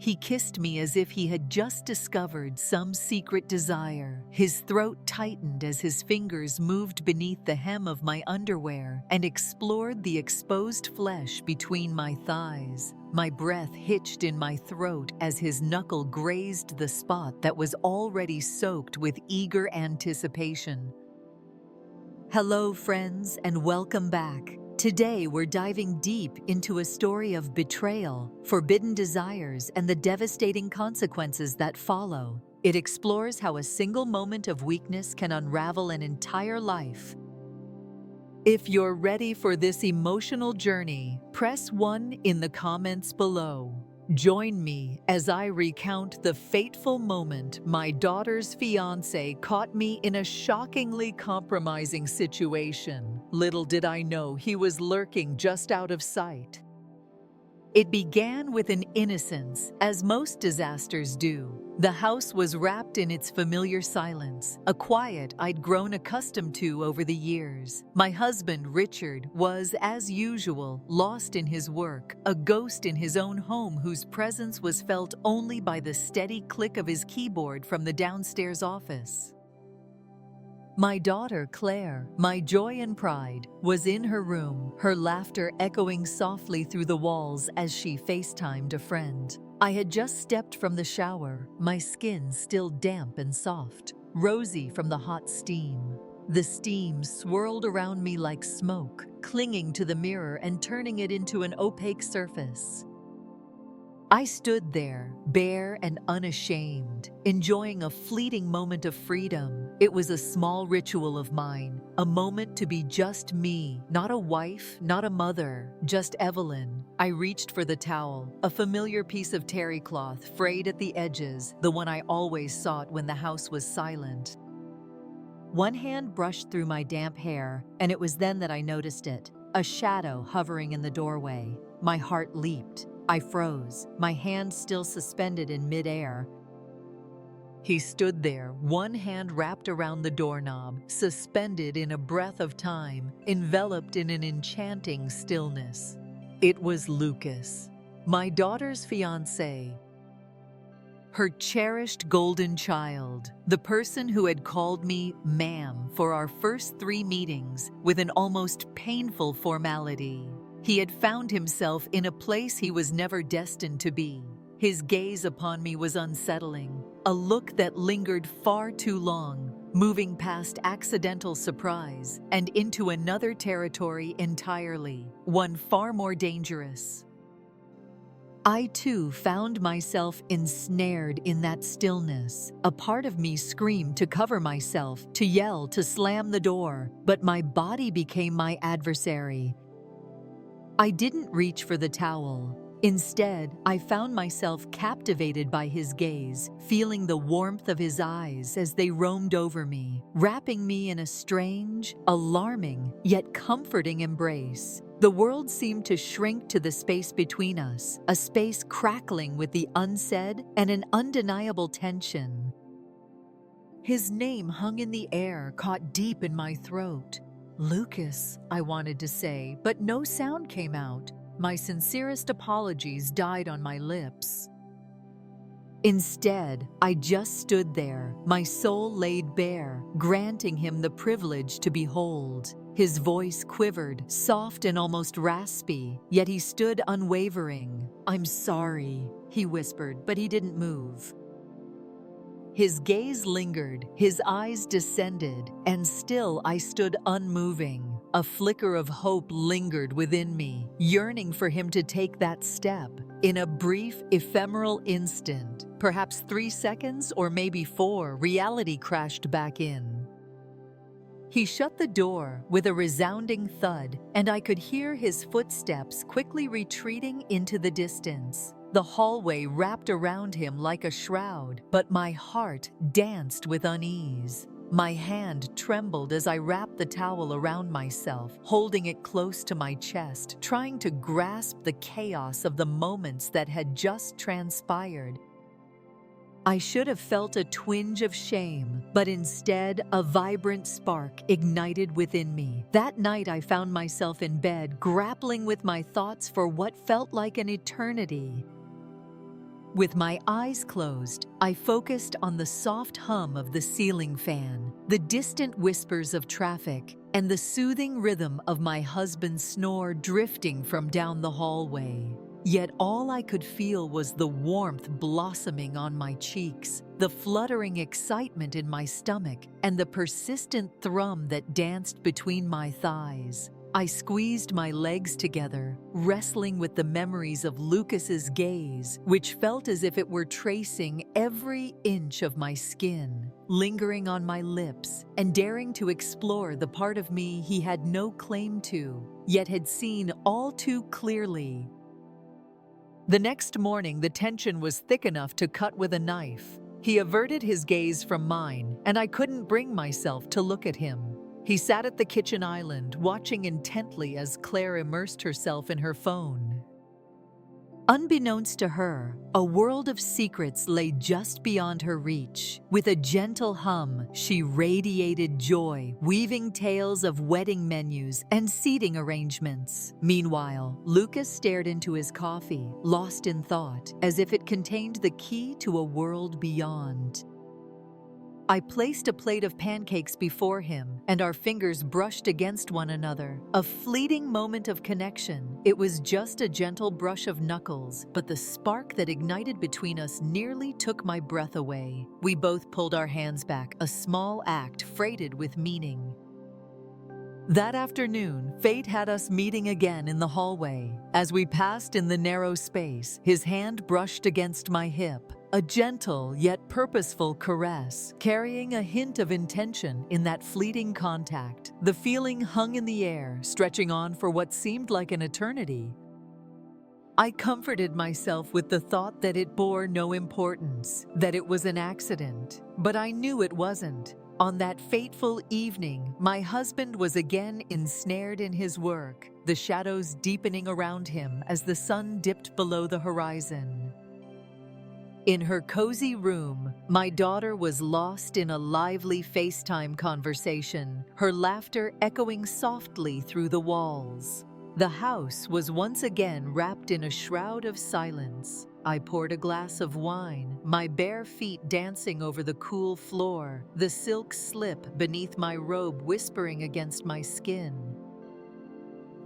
He kissed me as if he had just discovered some secret desire. His throat tightened as his fingers moved beneath the hem of my underwear and explored the exposed flesh between my thighs. My breath hitched in my throat as his knuckle grazed the spot that was already soaked with eager anticipation. Hello, friends, and welcome back. Today, we're diving deep into a story of betrayal, forbidden desires, and the devastating consequences that follow. It explores how a single moment of weakness can unravel an entire life. If you're ready for this emotional journey, press 1 in the comments below. Join me as I recount the fateful moment my daughter's fiancé caught me in a shockingly compromising situation. Little did I know he was lurking just out of sight. It began with an innocence, as most disasters do. The house was wrapped in its familiar silence, a quiet I'd grown accustomed to over the years. My husband, Richard, was, as usual, lost in his work, a ghost in his own home whose presence was felt only by the steady click of his keyboard from the downstairs office. My daughter, Claire, my joy and pride, was in her room, her laughter echoing softly through the walls as she FaceTimed a friend. I had just stepped from the shower, my skin still damp and soft, rosy from the hot steam. The steam swirled around me like smoke, clinging to the mirror and turning it into an opaque surface. I stood there, bare and unashamed, enjoying a fleeting moment of freedom. It was a small ritual of mine, a moment to be just me, not a wife, not a mother, just Evelyn. I reached for the towel, a familiar piece of terry cloth frayed at the edges, the one I always sought when the house was silent. One hand brushed through my damp hair, and it was then that I noticed it, a shadow hovering in the doorway. My heart leaped. I froze, my hand still suspended in midair. He stood there, one hand wrapped around the doorknob, suspended in a breath of time, enveloped in an enchanting stillness. It was Lucas, my daughter's fiancé. Her cherished golden child, the person who had called me ma'am for our first 3 meetings with an almost painful formality. He had found himself in a place he was never destined to be. His gaze upon me was unsettling, a look that lingered far too long, moving past accidental surprise and into another territory entirely, one far more dangerous. I too found myself ensnared in that stillness. A part of me screamed to cover myself, to yell, to slam the door, but my body became my adversary. I didn't reach for the towel. Instead, I found myself captivated by his gaze, feeling the warmth of his eyes as they roamed over me, wrapping me in a strange, alarming, yet comforting embrace. The world seemed to shrink to the space between us, a space crackling with the unsaid and an undeniable tension. His name hung in the air, caught deep in my throat. Lucas, I wanted to say, but no sound came out. My sincerest apologies died on my lips. Instead, I just stood there, my soul laid bare, granting him the privilege to behold. His voice quivered, soft and almost raspy, yet he stood unwavering. "I'm sorry," he whispered, but he didn't move. His gaze lingered, his eyes descended, and still I stood unmoving. A flicker of hope lingered within me, yearning for him to take that step. In a brief, ephemeral instant, perhaps 3 seconds or maybe 4, reality crashed back in. He shut the door with a resounding thud, and I could hear his footsteps quickly retreating into the distance. The hallway wrapped around him like a shroud, but my heart danced with unease. My hand trembled as I wrapped the towel around myself, holding it close to my chest, trying to grasp the chaos of the moments that had just transpired. I should have felt a twinge of shame, but instead a vibrant spark ignited within me. That night I found myself in bed, grappling with my thoughts for what felt like an eternity. With my eyes closed, I focused on the soft hum of the ceiling fan, the distant whispers of traffic, and the soothing rhythm of my husband's snore drifting from down the hallway. Yet all I could feel was the warmth blossoming on my cheeks, the fluttering excitement in my stomach, and the persistent thrum that danced between my thighs. I squeezed my legs together, wrestling with the memories of Lucas's gaze, which felt as if it were tracing every inch of my skin, lingering on my lips, and daring to explore the part of me he had no claim to, yet had seen all too clearly. The next morning, the tension was thick enough to cut with a knife. He averted his gaze from mine, and I couldn't bring myself to look at him. He sat at the kitchen island, watching intently as Claire immersed herself in her phone. Unbeknownst to her, a world of secrets lay just beyond her reach. With a gentle hum, she radiated joy, weaving tales of wedding menus and seating arrangements. Meanwhile, Lucas stared into his coffee, lost in thought, as if it contained the key to a world beyond. I placed a plate of pancakes before him, and our fingers brushed against one another. A fleeting moment of connection. It was just a gentle brush of knuckles, but the spark that ignited between us nearly took my breath away. We both pulled our hands back, a small act freighted with meaning. That afternoon, fate had us meeting again in the hallway. As we passed in the narrow space, his hand brushed against my hip. A gentle yet purposeful caress, carrying a hint of intention in that fleeting contact. The feeling hung in the air, stretching on for what seemed like an eternity. I comforted myself with the thought that it bore no importance, that it was an accident. But I knew it wasn't. On that fateful evening, my husband was again ensnared in his work, the shadows deepening around him as the sun dipped below the horizon. In her cozy room, my daughter was lost in a lively FaceTime conversation, her laughter echoing softly through the walls. The house was once again wrapped in a shroud of silence. I poured a glass of wine, my bare feet dancing over the cool floor, the silk slip beneath my robe whispering against my skin.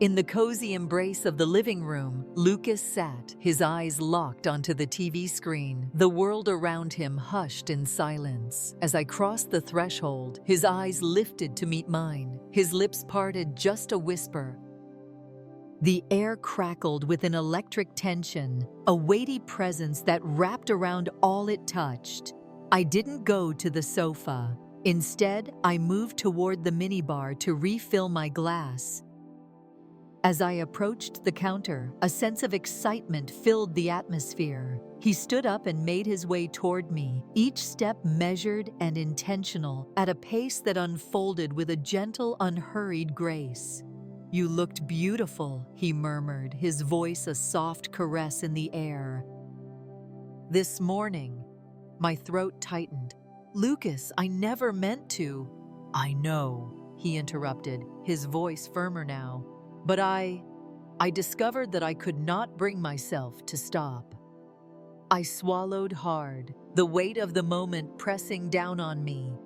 In the cozy embrace of the living room, Lucas sat, his eyes locked onto the TV screen, the world around him hushed in silence. As I crossed the threshold, his eyes lifted to meet mine, his lips parted just a whisper. The air crackled with an electric tension, a weighty presence that wrapped around all it touched. I didn't go to the sofa. Instead, I moved toward the minibar to refill my glass. As I approached the counter, a sense of excitement filled the atmosphere. He stood up and made his way toward me, each step measured and intentional, at a pace that unfolded with a gentle, unhurried grace. "You looked beautiful," he murmured, his voice a soft caress in the air. "This morning." My throat tightened. "Lucas, I never meant to." "I know," he interrupted, his voice firmer now. "But I discovered that I could not bring myself to stop." I swallowed hard, the weight of the moment pressing down on me.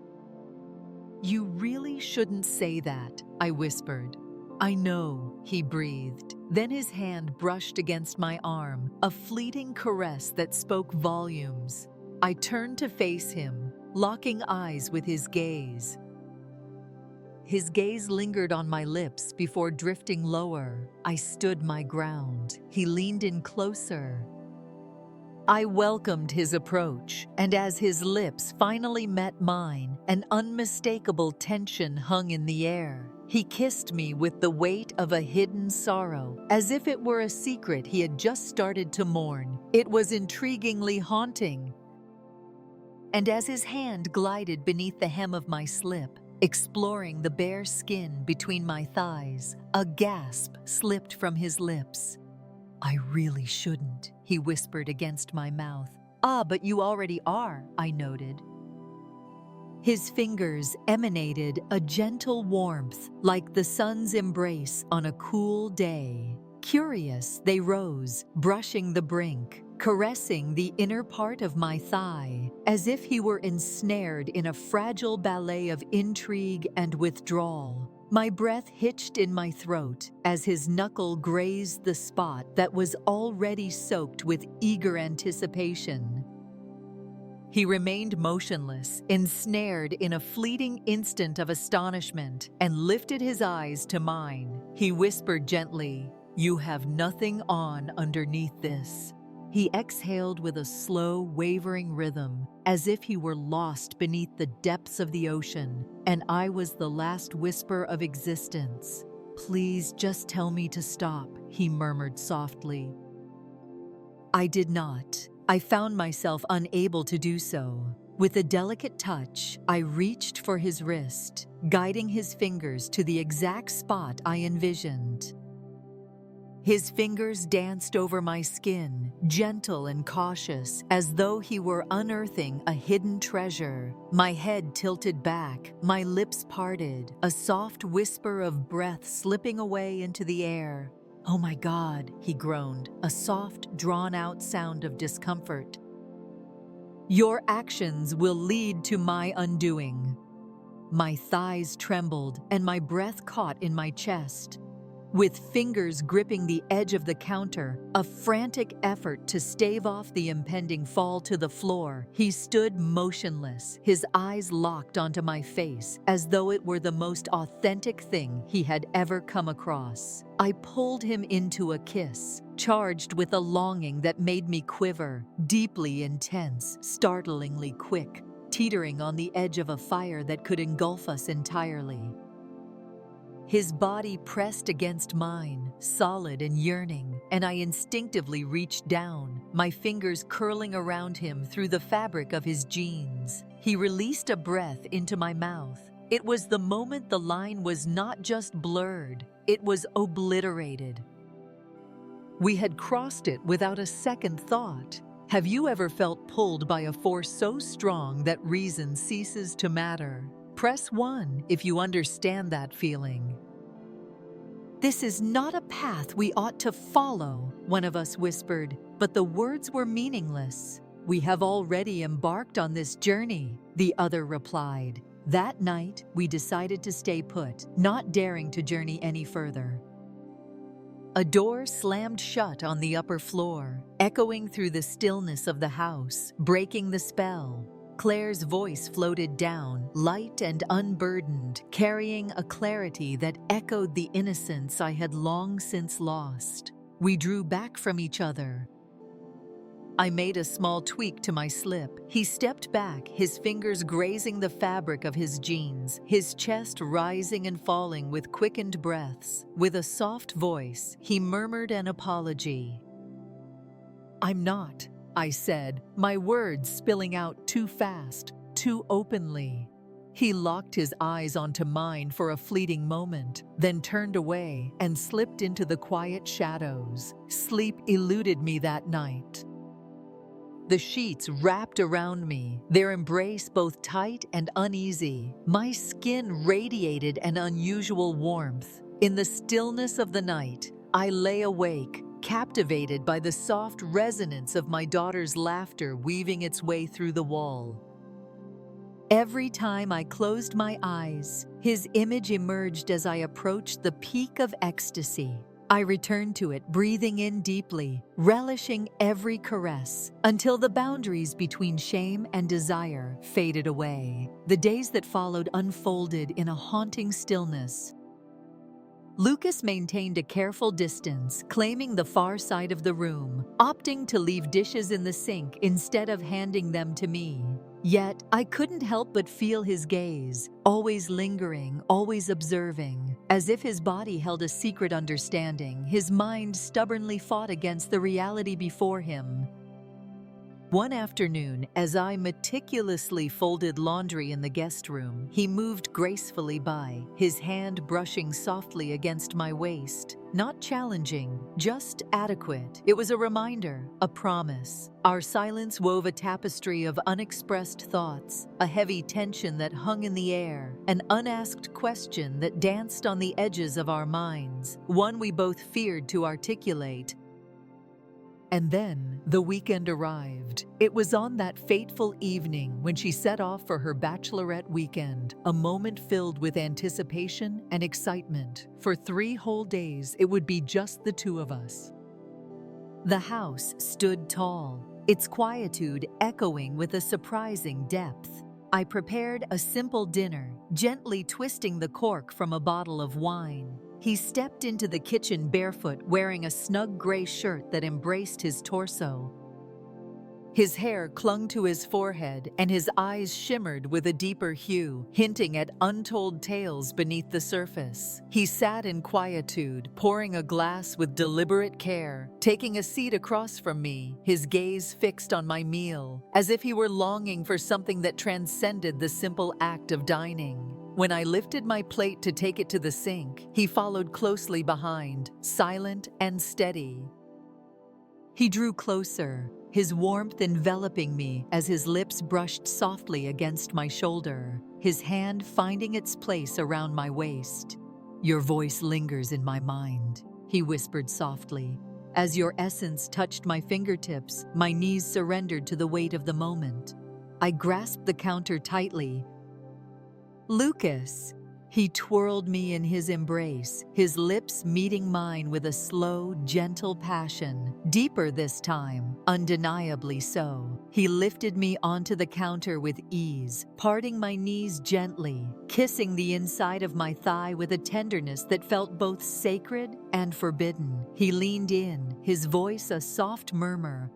"You really shouldn't say that," I whispered. "I know," he breathed. Then his hand brushed against my arm, a fleeting caress that spoke volumes. I turned to face him, locking eyes with his gaze. His gaze lingered on my lips before drifting lower. I stood my ground. He leaned in closer. I welcomed his approach, and as his lips finally met mine, an unmistakable tension hung in the air. He kissed me with the weight of a hidden sorrow, as if it were a secret he had just started to mourn. It was intriguingly haunting. And as his hand glided beneath the hem of my slip, exploring the bare skin between my thighs, a gasp slipped from his lips. "I really shouldn't," he whispered against my mouth. "Ah, but you already are," I noted. His fingers emanated a gentle warmth, like the sun's embrace on a cool day. Curious, they rose, brushing the brink. caressing the inner part of my thigh, as if he were ensnared in a fragile ballet of intrigue and withdrawal. My breath hitched in my throat as his knuckle grazed the spot that was already soaked with eager anticipation. He remained motionless, ensnared in a fleeting instant of astonishment, and lifted his eyes to mine. He whispered gently, "You have nothing on underneath this." He exhaled with a slow, wavering rhythm, as if he were lost beneath the depths of the ocean, and I was the last whisper of existence. "Please just tell me to stop," he murmured softly. I did not. I found myself unable to do so. With a delicate touch, I reached for his wrist, guiding his fingers to the exact spot I envisioned. His fingers danced over my skin, gentle and cautious, as though he were unearthing a hidden treasure. My head tilted back, my lips parted, a soft whisper of breath slipping away into the air. "Oh my God," he groaned, a soft, drawn-out sound of discomfort. "Your actions will lead to my undoing." My thighs trembled, and my breath caught in my chest. With fingers gripping the edge of the counter, a frantic effort to stave off the impending fall to the floor, he stood motionless, his eyes locked onto my face, as though it were the most authentic thing he had ever come across. I pulled him into a kiss, charged with a longing that made me quiver, deeply intense, startlingly quick, teetering on the edge of a fire that could engulf us entirely. His body pressed against mine, solid and yearning, and I instinctively reached down, my fingers curling around him through the fabric of his jeans. He released a breath into my mouth. It was the moment the line was not just blurred, it was obliterated. We had crossed it without a second thought. Have you ever felt pulled by a force so strong that reason ceases to matter? Press 1 if you understand that feeling. "This is not a path we ought to follow," one of us whispered, but the words were meaningless. "We have already embarked on this journey," the other replied. That night, we decided to stay put, not daring to journey any further. A door slammed shut on the upper floor, echoing through the stillness of the house, breaking the spell. Claire's voice floated down, light and unburdened, carrying a clarity that echoed the innocence I had long since lost. We drew back from each other. I made a small tweak to my slip. He stepped back, his fingers grazing the fabric of his jeans, his chest rising and falling with quickened breaths. With a soft voice, he murmured an apology. "I'm not," I said, my words spilling out too fast, too openly. He locked his eyes onto mine for a fleeting moment, then turned away and slipped into the quiet shadows. Sleep eluded me that night. The sheets wrapped around me, their embrace both tight and uneasy. My skin radiated an unusual warmth. In the stillness of the night, I lay awake, captivated by the soft resonance of my daughter's laughter weaving its way through the wall. Every time I closed my eyes, his image emerged as I approached the peak of ecstasy. I returned to it, breathing in deeply, relishing every caress, until the boundaries between shame and desire faded away. The days that followed unfolded in a haunting stillness. Lucas maintained a careful distance, claiming the far side of the room, opting to leave dishes in the sink instead of handing them to me. Yet, I couldn't help but feel his gaze, always lingering, always observing. As if his body held a secret understanding, his mind stubbornly fought against the reality before him. One afternoon, as I meticulously folded laundry in the guest room, he moved gracefully by, his hand brushing softly against my waist. Not challenging, just adequate. It was a reminder, a promise. Our silence wove a tapestry of unexpressed thoughts, a heavy tension that hung in the air, an unasked question that danced on the edges of our minds, one we both feared to articulate. And then the weekend arrived. It was on that fateful evening when she set off for her bachelorette weekend, a moment filled with anticipation and excitement. For 3 whole days, it would be just the two of us. The house stood tall, its quietude echoing with a surprising depth. I prepared a simple dinner, gently twisting the cork from a bottle of wine. He stepped into the kitchen barefoot, wearing a snug gray shirt that embraced his torso. His hair clung to his forehead, and his eyes shimmered with a deeper hue, hinting at untold tales beneath the surface. He sat in quietude, pouring a glass with deliberate care, taking a seat across from me, his gaze fixed on my meal, as if he were longing for something that transcended the simple act of dining. When I lifted my plate to take it to the sink, he followed closely behind, silent and steady. He drew closer, his warmth enveloping me as his lips brushed softly against my shoulder, his hand finding its place around my waist. "Your voice lingers in my mind," he whispered softly. As your essence touched my fingertips, my knees surrendered to the weight of the moment. I grasped the counter tightly. "Lucas!" He twirled me in his embrace, his lips meeting mine with a slow, gentle passion, deeper this time, undeniably so. He lifted me onto the counter with ease, parting my knees gently, kissing the inside of my thigh with a tenderness that felt both sacred and forbidden. He leaned in, his voice a soft murmur.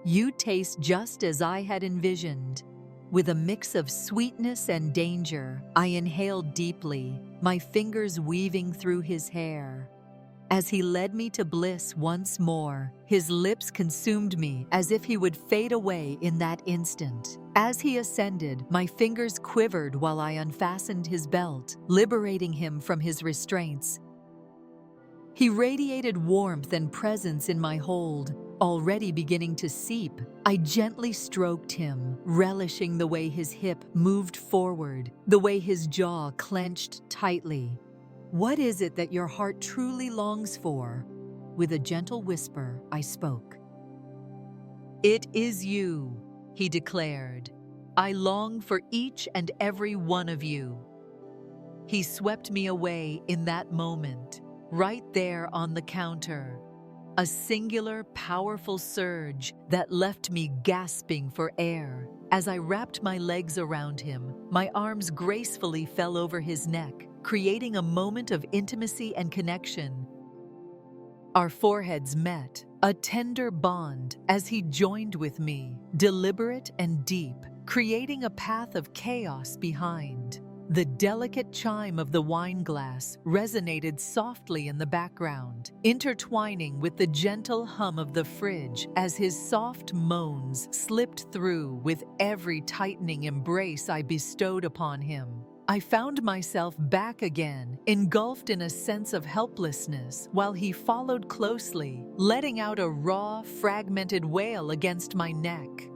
"You taste just as I had envisioned." With a mix of sweetness and danger, I inhaled deeply, my fingers weaving through his hair. As he led me to bliss once more, his lips consumed me as if he would fade away in that instant. As he ascended, my fingers quivered while I unfastened his belt, liberating him from his restraints. He radiated warmth and presence in my hold, already beginning to seep. I gently stroked him, relishing the way his hip moved forward, the way his jaw clenched tightly. "What is it that your heart truly longs for?" With a gentle whisper, I spoke. "It is you," he declared. "I long for each and every one of you." He swept me away in that moment, right there on the counter. A singular, powerful surge that left me gasping for air. As I wrapped my legs around him, my arms gracefully fell over his neck, creating a moment of intimacy and connection. Our foreheads met, a tender bond, as he joined with me, deliberate and deep, creating a path of chaos behind. The delicate chime of the wine glass resonated softly in the background, intertwining with the gentle hum of the fridge as his soft moans slipped through with every tightening embrace I bestowed upon him. I found myself back again, engulfed in a sense of helplessness, while he followed closely, letting out a raw, fragmented wail against my neck.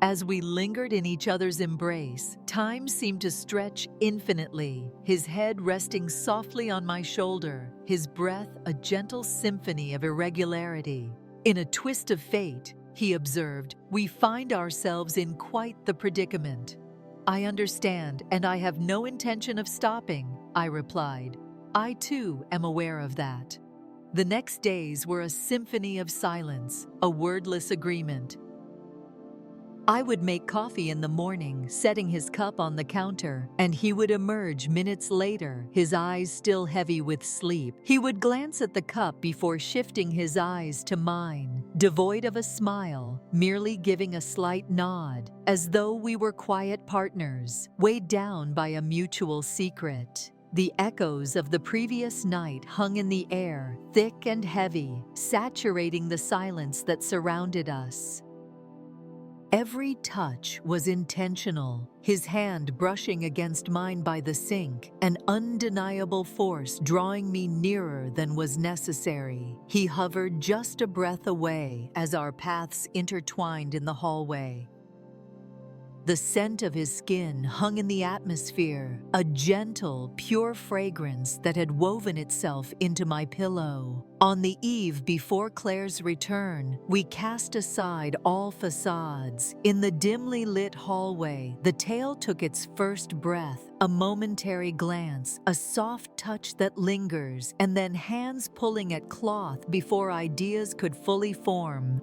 As we lingered in each other's embrace, time seemed to stretch infinitely, his head resting softly on my shoulder, his breath a gentle symphony of irregularity. "In a twist of fate," he observed, "we find ourselves in quite the predicament." "I understand, and I have no intention of stopping," I replied. "I too am aware of that." The next days were a symphony of silence, a wordless agreement. I would make coffee in the morning, setting his cup on the counter, and he would emerge minutes later, his eyes still heavy with sleep. He would glance at the cup before shifting his eyes to mine, devoid of a smile, merely giving a slight nod, as though we were quiet partners, weighed down by a mutual secret. The echoes of the previous night hung in the air, thick and heavy, saturating the silence that surrounded us. Every touch was intentional, his hand brushing against mine by the sink, an undeniable force drawing me nearer than was necessary. He hovered just a breath away as our paths intertwined in the hallway. The scent of his skin hung in the atmosphere, a gentle, pure fragrance that had woven itself into my pillow. On the eve before Claire's return, we cast aside all facades. In the dimly lit hallway, the tale took its first breath, a momentary glance, a soft touch that lingers, and then hands pulling at cloth before ideas could fully form.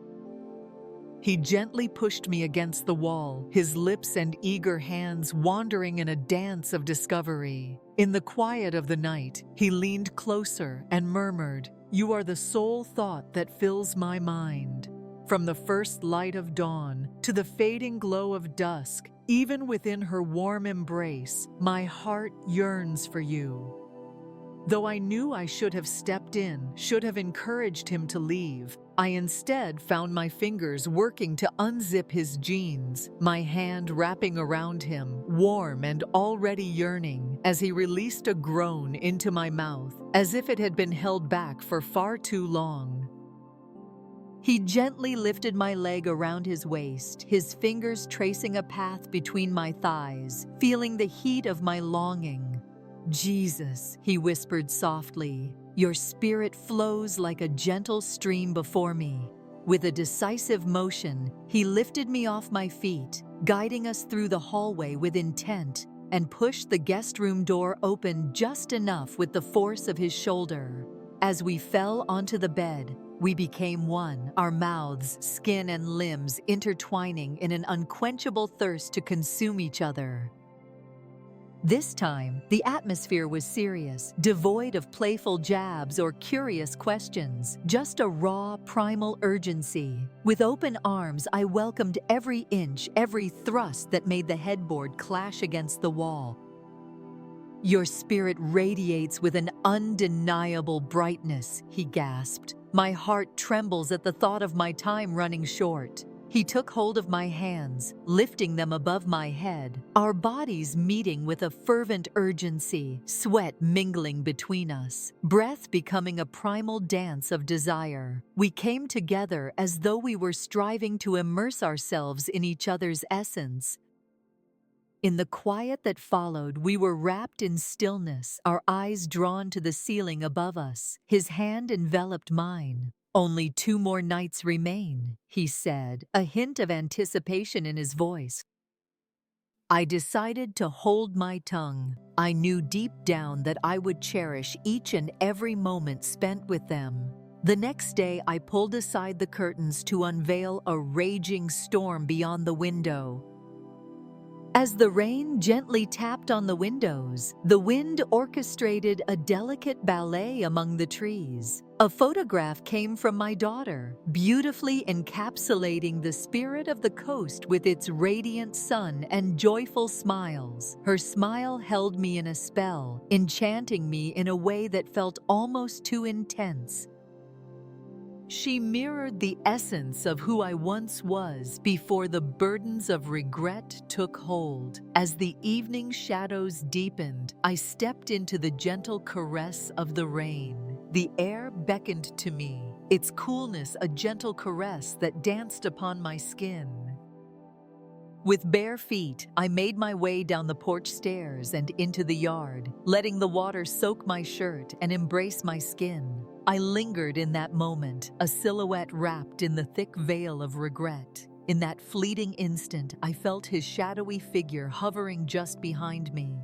He gently pushed me against the wall, his lips and eager hands wandering in a dance of discovery. In the quiet of the night, he leaned closer and murmured, "You are the sole thought that fills my mind." From the first light of dawn to the fading glow of dusk, even within her warm embrace, my heart yearns for you. Though I knew I should have stepped in, should have encouraged him to leave, I instead found my fingers working to unzip his jeans, my hand wrapping around him, warm and already yearning, as he released a groan into my mouth, as if it had been held back for far too long. He gently lifted my leg around his waist, his fingers tracing a path between my thighs, feeling the heat of my longing. "Jesus," he whispered softly, "your spirit flows like a gentle stream before me." With a decisive motion, he lifted me off my feet, guiding us through the hallway with intent, and pushed the guest room door open just enough with the force of his shoulder. As we fell onto the bed, we became one, our mouths, skin, and limbs intertwining in an unquenchable thirst to consume each other. This time, the atmosphere was serious, devoid of playful jabs or curious questions, just a raw, primal urgency. With open arms, I welcomed every inch, every thrust that made the headboard clash against the wall. "Your spirit radiates with an undeniable brightness," he gasped. My heart trembles at the thought of my time running short. He took hold of my hands, lifting them above my head, our bodies meeting with a fervent urgency, sweat mingling between us, breath becoming a primal dance of desire. We came together as though we were striving to immerse ourselves in each other's essence. In the quiet that followed, we were wrapped in stillness, our eyes drawn to the ceiling above us. His hand enveloped mine. "Only 2 more nights remain," he said, a hint of anticipation in his voice. I decided to hold my tongue. I knew deep down that I would cherish each and every moment spent with them. The next day, I pulled aside the curtains to unveil a raging storm beyond the window. As the rain gently tapped on the windows, the wind orchestrated a delicate ballet among the trees. A photograph came from my daughter, beautifully encapsulating the spirit of the coast with its radiant sun and joyful smiles. Her smile held me in a spell, enchanting me in a way that felt almost too intense. She mirrored the essence of who I once was before the burdens of regret took hold. As the evening shadows deepened, I stepped into the gentle caress of the rain. The air beckoned to me, its coolness a gentle caress that danced upon my skin. With bare feet, I made my way down the porch stairs and into the yard, letting the water soak my shirt and embrace my skin. I lingered in that moment, a silhouette wrapped in the thick veil of regret. In that fleeting instant, I felt his shadowy figure hovering just behind me.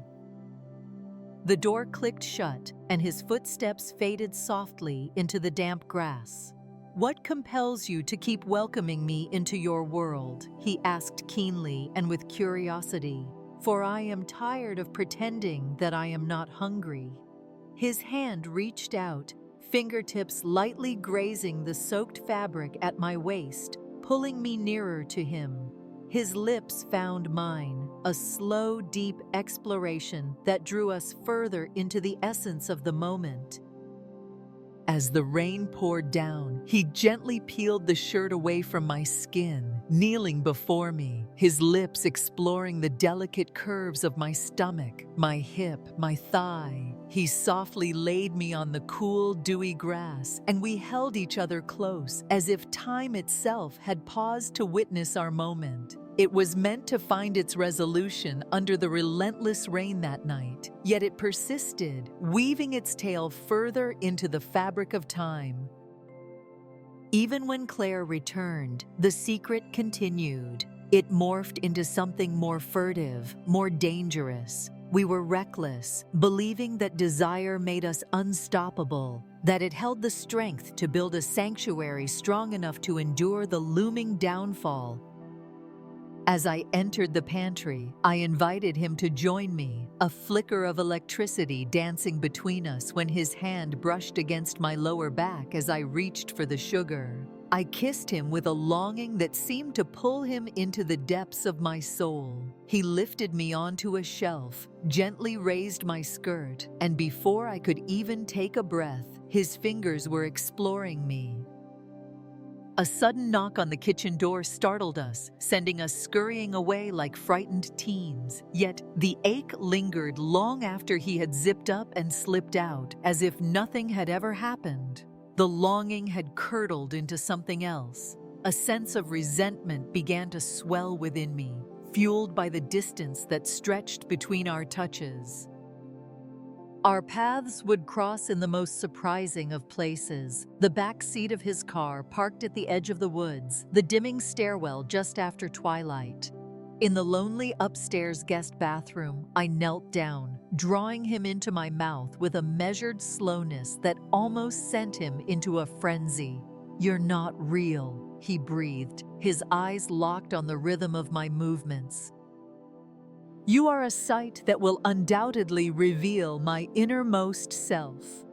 The door clicked shut, and his footsteps faded softly into the damp grass. "What compels you to keep welcoming me into your world?" he asked keenly and with curiosity. "For I am tired of pretending that I am not hungry." His hand reached out, fingertips lightly grazing the soaked fabric at my waist, pulling me nearer to him. His lips found mine, a slow, deep exploration that drew us further into the essence of the moment. As the rain poured down, he gently peeled the shirt away from my skin, kneeling before me, his lips exploring the delicate curves of my stomach, my hip, my thigh. He softly laid me on the cool, dewy grass, and we held each other close, as if time itself had paused to witness our moment. It was meant to find its resolution under the relentless rain that night, yet it persisted, weaving its tale further into the fabric of time. Even when Claire returned, the secret continued. It morphed into something more furtive, more dangerous. We were reckless, believing that desire made us unstoppable, that it held the strength to build a sanctuary strong enough to endure the looming downfall. As I entered the pantry, I invited him to join me, a flicker of electricity dancing between us when his hand brushed against my lower back as I reached for the sugar. I kissed him with a longing that seemed to pull him into the depths of my soul. He lifted me onto a shelf, gently raised my skirt, and before I could even take a breath, his fingers were exploring me. A sudden knock on the kitchen door startled us, sending us scurrying away like frightened teens. Yet the ache lingered long after he had zipped up and slipped out, as if nothing had ever happened. The longing had curdled into something else. A sense of resentment began to swell within me, fueled by the distance that stretched between our touches. Our paths would cross in the most surprising of places. The back seat of his car parked at the edge of the woods, the dimming stairwell just after twilight. In the lonely upstairs guest bathroom, I knelt down, drawing him into my mouth with a measured slowness that almost sent him into a frenzy. "You're not real," he breathed, his eyes locked on the rhythm of my movements. "You are a sight that will undoubtedly reveal my innermost self."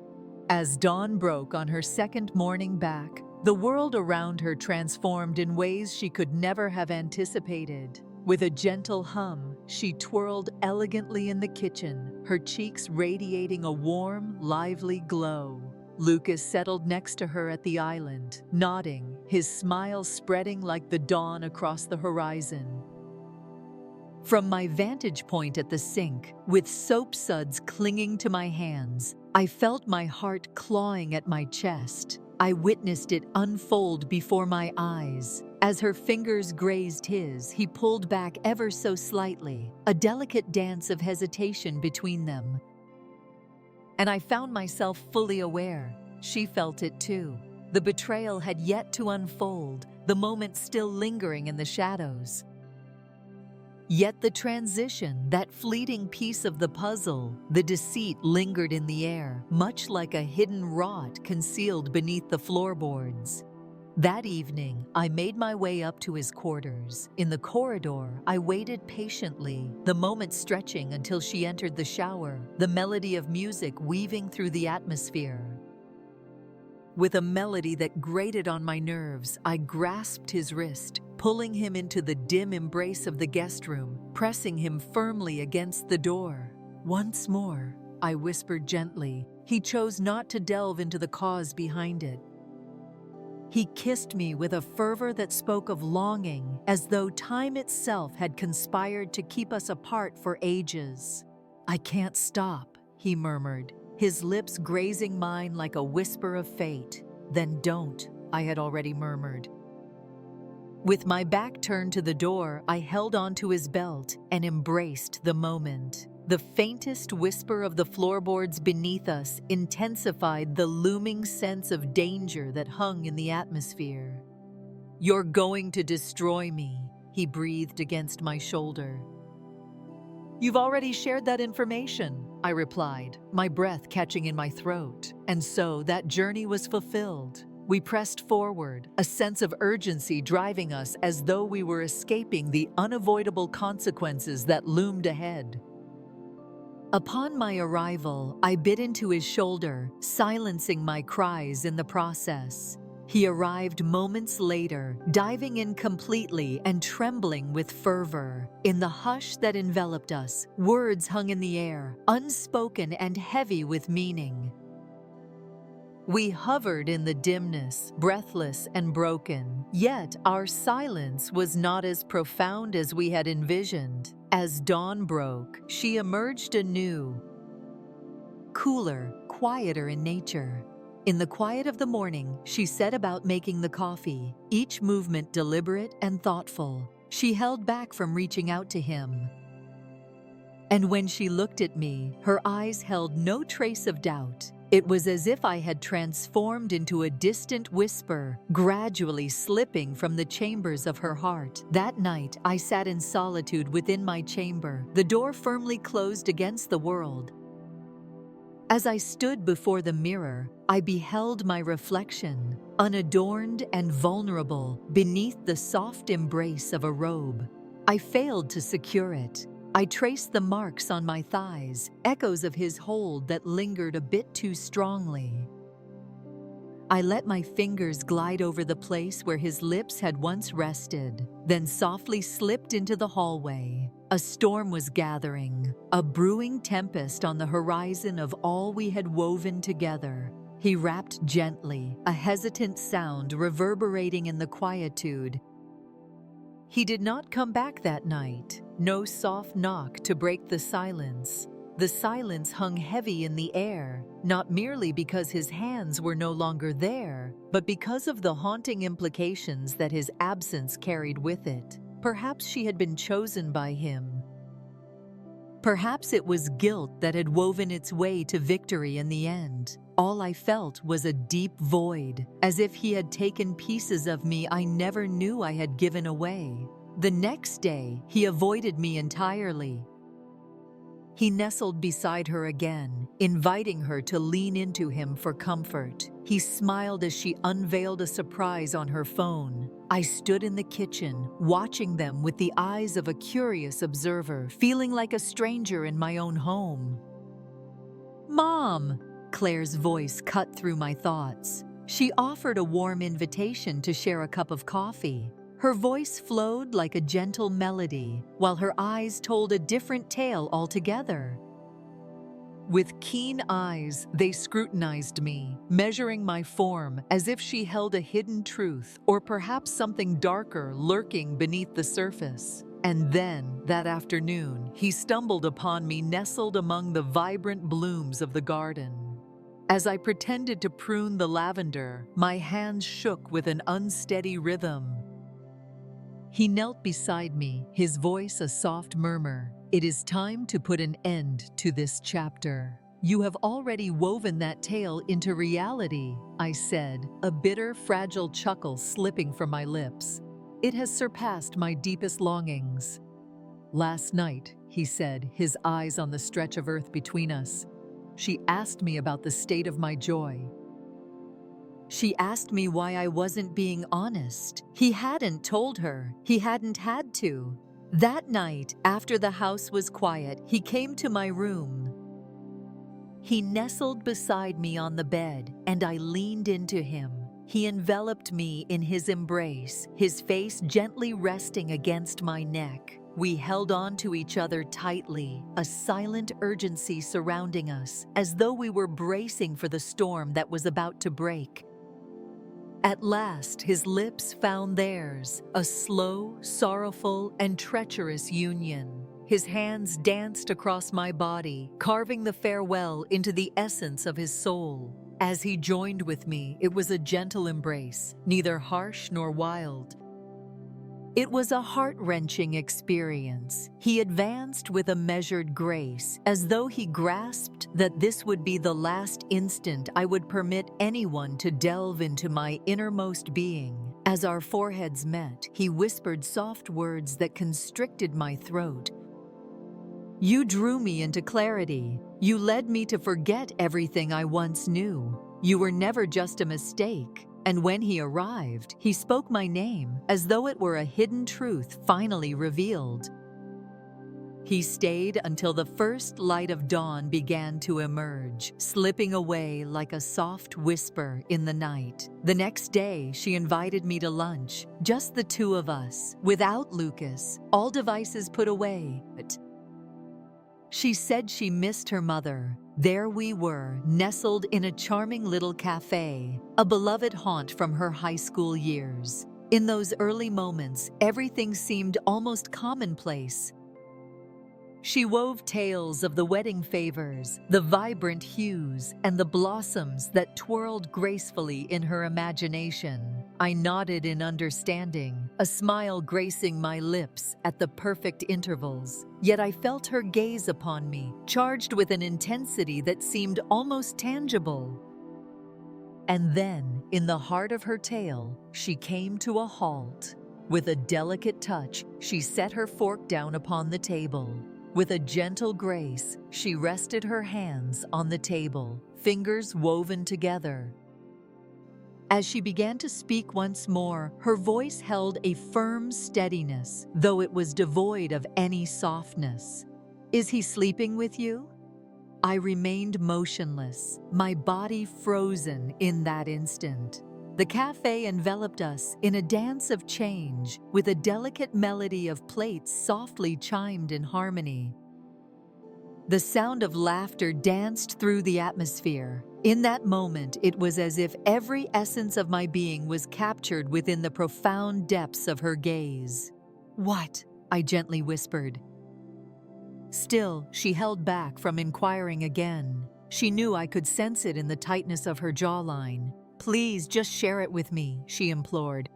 As dawn broke on her second morning back, the world around her transformed in ways she could never have anticipated. With a gentle hum, she twirled elegantly in the kitchen, her cheeks radiating a warm, lively glow. Lucas settled next to her at the island, nodding, his smile spreading like the dawn across the horizon. From my vantage point at the sink, with soap suds clinging to my hands, I felt my heart clawing at my chest. I witnessed it unfold before my eyes. As her fingers grazed his, he pulled back ever so slightly, a delicate dance of hesitation between them. And I found myself fully aware. She felt it too. The betrayal had yet to unfold, the moment still lingering in the shadows. Yet the transition, that fleeting piece of the puzzle, the deceit lingered in the air, much like a hidden rot concealed beneath the floorboards. That evening, I made my way up to his quarters. In the corridor, I waited patiently, the moment stretching until she entered the shower, the melody of music weaving through the atmosphere. With a melody that grated on my nerves, I grasped his wrist, pulling him into the dim embrace of the guest room, pressing him firmly against the door. "Once more," I whispered gently. He chose not to delve into the cause behind it. He kissed me with a fervor that spoke of longing, as though time itself had conspired to keep us apart for ages. "I can't stop," he murmured, his lips grazing mine like a whisper of fate. "Then don't," I had already murmured. With my back turned to the door, I held onto his belt and embraced the moment. The faintest whisper of the floorboards beneath us intensified the looming sense of danger that hung in the atmosphere. "You're going to destroy me," he breathed against my shoulder. "You've already shared that information," I replied, my breath catching in my throat. And so that journey was fulfilled. We pressed forward, a sense of urgency driving us as though we were escaping the unavoidable consequences that loomed ahead. Upon my arrival, I bit into his shoulder, silencing my cries in the process. He arrived moments later, diving in completely and trembling with fervor. In the hush that enveloped us, words hung in the air, unspoken and heavy with meaning. We hovered in the dimness, breathless and broken. Yet our silence was not as profound as we had envisioned. As dawn broke, she emerged anew, cooler, quieter in nature. In the quiet of the morning, she set about making the coffee, each movement deliberate and thoughtful. She held back from reaching out to him. And when she looked at me, her eyes held no trace of doubt. It was as if I had transformed into a distant whisper, gradually slipping from the chambers of her heart. That night, I sat in solitude within my chamber, the door firmly closed against the world. As I stood before the mirror, I beheld my reflection, unadorned and vulnerable, beneath the soft embrace of a robe. I failed to secure it. I traced the marks on my thighs, echoes of his hold that lingered a bit too strongly. I let my fingers glide over the place where his lips had once rested, then softly slipped into the hallway. A storm was gathering, a brewing tempest on the horizon of all we had woven together. He rapped gently, a hesitant sound reverberating in the quietude. He did not come back that night, no soft knock to break the silence. The silence hung heavy in the air, not merely because his hands were no longer there, but because of the haunting implications that his absence carried with it. Perhaps she had been chosen by him. Perhaps it was guilt that had woven its way to victory in the end. All I felt was a deep void, as if he had taken pieces of me I never knew I had given away. The next day, he avoided me entirely. He nestled beside her again, inviting her to lean into him for comfort. He smiled as she unveiled a surprise on her phone. I stood in the kitchen, watching them with the eyes of a curious observer, feeling like a stranger in my own home. "Mom!" Claire's voice cut through my thoughts. She offered a warm invitation to share a cup of coffee. Her voice flowed like a gentle melody, while her eyes told a different tale altogether. With keen eyes, they scrutinized me, measuring my form as if she held a hidden truth or perhaps something darker lurking beneath the surface. And then, that afternoon, he stumbled upon me nestled among the vibrant blooms of the garden. As I pretended to prune the lavender, my hands shook with an unsteady rhythm. He knelt beside me, his voice a soft murmur. "It is time to put an end to this chapter. You have already woven that tale into reality," I said, a bitter, fragile chuckle slipping from my lips. "It has surpassed my deepest longings." "Last night," he said, his eyes on the stretch of earth between us, "she asked me about the state of my joy. She asked me why I wasn't being honest. He hadn't told her. He hadn't had to. That night, after the house was quiet, he came to my room. He nestled beside me on the bed, and I leaned into him. He enveloped me in his embrace, his face gently resting against my neck. We held on to each other tightly, a silent urgency surrounding us, as though we were bracing for the storm that was about to break. At last, his lips found theirs, a slow, sorrowful, and treacherous union. His hands danced across my body, carving the farewell into the essence of his soul. As he joined with me, it was a gentle embrace, neither harsh nor wild. It was a heart-wrenching experience. He advanced with a measured grace, as though he grasped that this would be the last instant I would permit anyone to delve into my innermost being. As our foreheads met, he whispered soft words that constricted my throat. "You drew me into clarity. You led me to forget everything I once knew. You were never just a mistake." And when he arrived, he spoke my name, as though it were a hidden truth finally revealed. He stayed until the first light of dawn began to emerge, slipping away like a soft whisper in the night. The next day, she invited me to lunch, just the two of us, without Lucas, all devices put away. She said she missed her mother. There we were, nestled in a charming little cafe, a beloved haunt from her high school years. In those early moments, everything seemed almost commonplace. She wove tales of the wedding favors, the vibrant hues, and the blossoms that twirled gracefully in her imagination. I nodded in understanding, a smile gracing my lips at the perfect intervals. Yet I felt her gaze upon me, charged with an intensity that seemed almost tangible. And then, in the heart of her tale, she came to a halt. With a delicate touch, she set her fork down upon the table. With a gentle grace, she rested her hands on the table, fingers woven together. As she began to speak once more, her voice held a firm steadiness, though it was devoid of any softness. "Is he sleeping with you?" I remained motionless, my body frozen in that instant. The cafe enveloped us in a dance of change, with a delicate melody of plates softly chimed in harmony. The sound of laughter danced through the atmosphere. In that moment, it was as if every essence of my being was captured within the profound depths of her gaze. "What?" I gently whispered. Still, she held back from inquiring again. She knew I could sense it in the tightness of her jawline. "Please, just share it with me," she implored.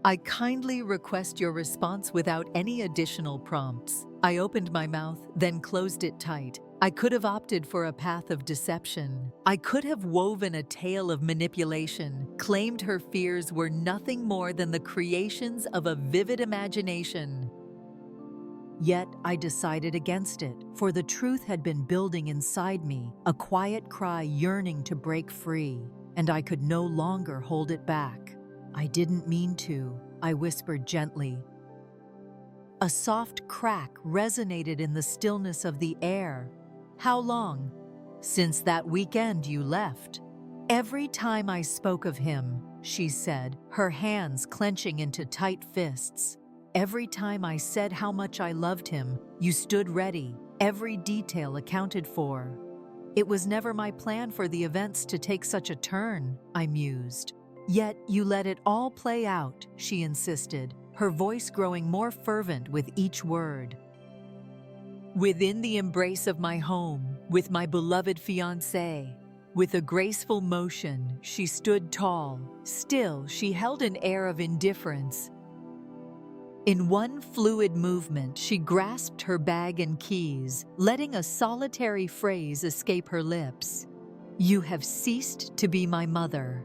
"I kindly request your response without any additional prompts." I opened my mouth, then closed it tight. I could have opted for a path of deception. I could have woven a tale of manipulation, claimed her fears were nothing more than the creations of a vivid imagination. Yet I decided against it, for the truth had been building inside me, a quiet cry yearning to break free, and I could no longer hold it back. "I didn't mean to," I whispered gently. A soft crack resonated in the stillness of the air. "How long?" "Since that weekend you left." "Every time I spoke of him," she said, her hands clenching into tight fists. "Every time I said how much I loved him, you stood ready, every detail accounted for." "It was never my plan for the events to take such a turn," I mused. "Yet you let it all play out," she insisted, her voice growing more fervent with each word. "Within the embrace of my home, with my beloved fiancé." With a graceful motion, she stood tall. Still, she held an air of indifference. In one fluid movement, she grasped her bag and keys, letting a solitary phrase escape her lips. "You have ceased to be my mother."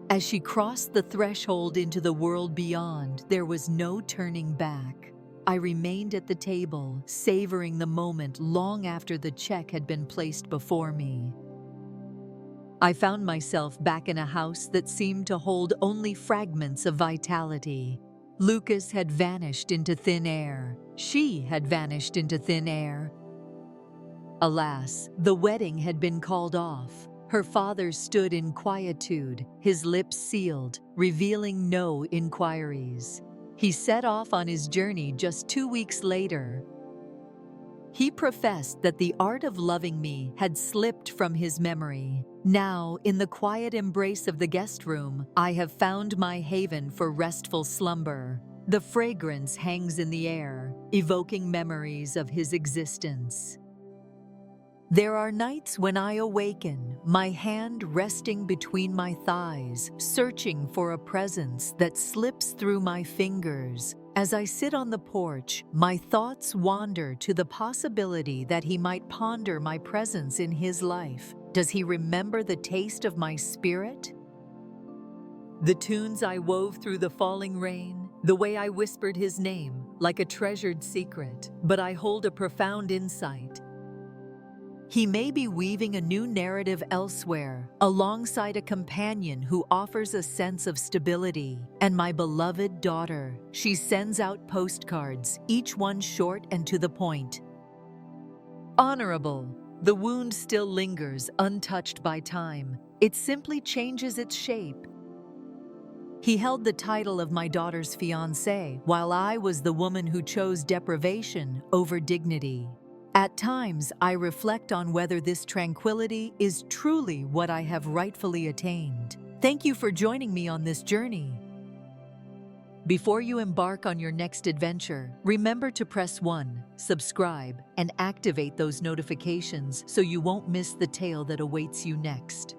As she crossed the threshold into the world beyond, there was no turning back. I remained at the table, savoring the moment long after the check had been placed before me. I found myself back in a house that seemed to hold only fragments of vitality. Lucas had vanished into thin air. She had vanished into thin air. Alas, the wedding had been called off. Her father stood in quietude, his lips sealed, revealing no inquiries. He set off on his journey just 2 weeks later. He professed that the art of loving me had slipped from his memory. Now, in the quiet embrace of the guest room, I have found my haven for restful slumber. The fragrance hangs in the air, evoking memories of his existence. There are nights when I awaken, my hand resting between my thighs, searching for a presence that slips through my fingers. As I sit on the porch, my thoughts wander to the possibility that he might ponder my presence in his life. Does he remember the taste of my spirit? The tunes I wove through the falling rain, the way I whispered his name, like a treasured secret, but I hold a profound insight. He may be weaving a new narrative elsewhere, alongside a companion who offers a sense of stability. And my beloved daughter, she sends out postcards, each one short and to the point. Honorable. The wound still lingers, untouched by time. It simply changes its shape. He held the title of my daughter's fiancé, while I was the woman who chose deprivation over dignity. At times, I reflect on whether this tranquility is truly what I have rightfully attained. Thank you for joining me on this journey. Before you embark on your next adventure, remember to press 1, subscribe, and activate those notifications so you won't miss the tale that awaits you next.